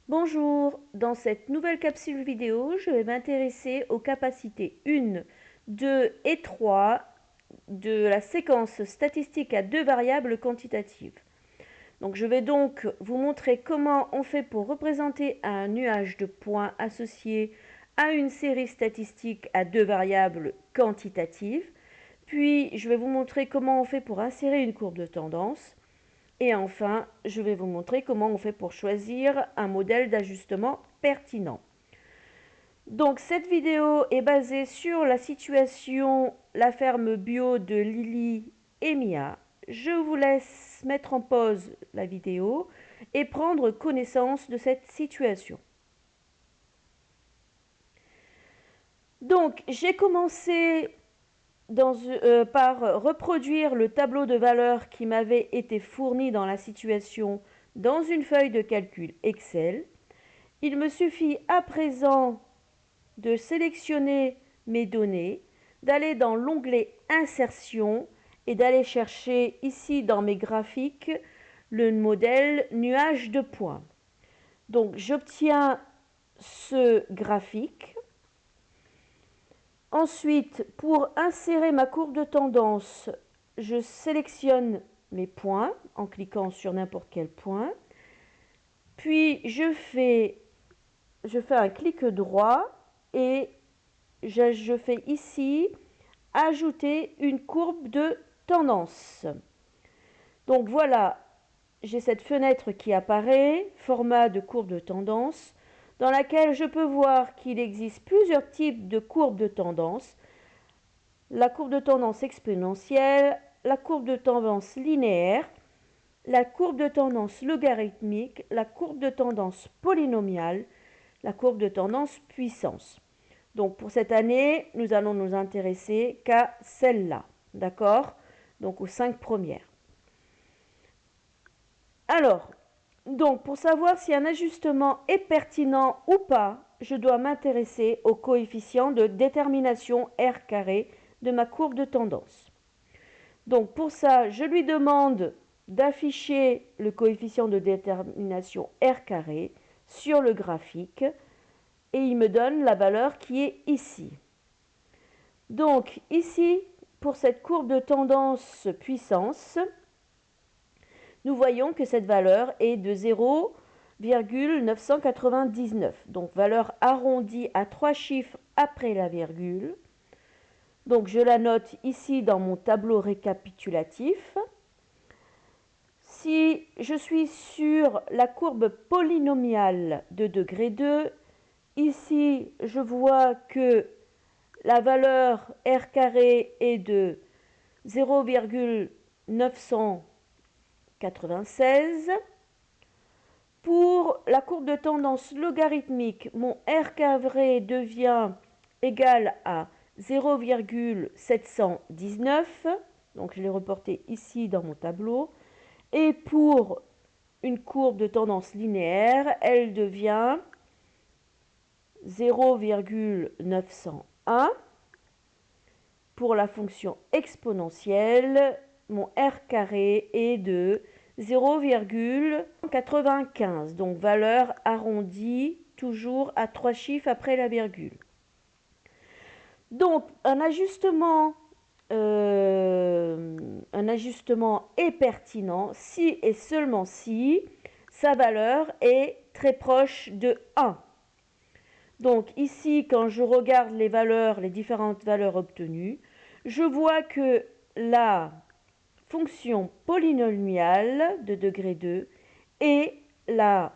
Bonjour, dans cette nouvelle capsule vidéo, je vais m'intéresser aux capacités 1, 2 et 3 de la séquence statistique à deux variables quantitatives. Donc je vais donc vous montrer comment on fait pour représenter un nuage de points associé à une série statistique à deux variables quantitatives. Puis je vais vous montrer comment on fait pour insérer une courbe de tendance. Et enfin, je vais vous montrer comment on fait pour choisir un modèle d'ajustement pertinent. Donc cette vidéo est basée sur la situation la ferme bio de Lily et Mia. Je vous laisse mettre en pause la vidéo et prendre connaissance de cette situation. Donc j'ai commencé par reproduire le tableau de valeurs qui m'avait été fourni dans la situation dans une feuille de calcul Excel. Il me suffit à présent de sélectionner mes données, d'aller dans l'onglet Insertion et d'aller chercher ici dans mes graphiques le modèle nuage de points. Donc j'obtiens ce graphique. Ensuite, pour insérer ma courbe de tendance, je sélectionne mes points en cliquant sur n'importe quel point. Puis je fais un clic droit et je fais ici ajouter une courbe de tendance. Donc voilà, j'ai cette fenêtre qui apparaît, format de courbe de tendance, dans laquelle je peux voir qu'il existe plusieurs types de courbes de tendance. La courbe de tendance exponentielle, la courbe de tendance linéaire, la courbe de tendance logarithmique, la courbe de tendance polynomiale, la courbe de tendance puissance. Donc pour cette année, nous allons nous intéresser qu'à celle-là, d'accord? Donc aux 5 premières. Alors, donc pour savoir si un ajustement est pertinent ou pas, je dois m'intéresser au coefficient de détermination R carré de ma courbe de tendance. Donc pour ça, je lui demande d'afficher le coefficient de détermination R carré sur le graphique et il me donne la valeur qui est ici. Donc ici, pour cette courbe de tendance puissance, nous voyons que cette valeur est de 0,999. Donc valeur arrondie à 3 chiffres après la virgule. Donc je la note ici dans mon tableau récapitulatif. Si je suis sur la courbe polynomiale de degré 2, ici je vois que la valeur R carré est de 0,996. Pour la courbe de tendance logarithmique, mon R carré devient égal à 0,719. Donc je l'ai reporté ici dans mon tableau. Et pour une courbe de tendance linéaire, elle devient 0,901. Pour la fonction exponentielle, mon R carré est de 0,95. Donc valeur arrondie toujours à 3 chiffres après la virgule. Donc un ajustement est pertinent si et seulement si sa valeur est très proche de 1. Donc ici, quand je regarde les différentes valeurs obtenues, je vois que la fonction polynomiale de degré 2 est la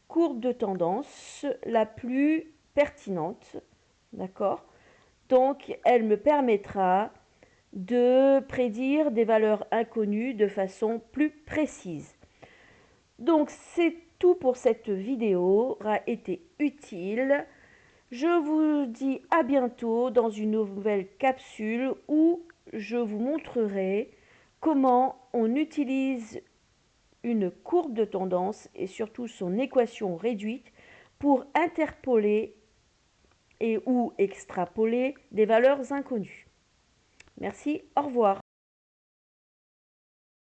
courbe de tendance la plus pertinente, d'accord? Donc elle me permettra de prédire des valeurs inconnues de façon plus précise. Donc c'est tout pour cette vidéo, aura été utile. Je vous dis à bientôt dans une nouvelle capsule où je vous montrerai comment on utilise une courbe de tendance et surtout son équation réduite pour interpoler et ou extrapoler des valeurs inconnues. Merci, au revoir.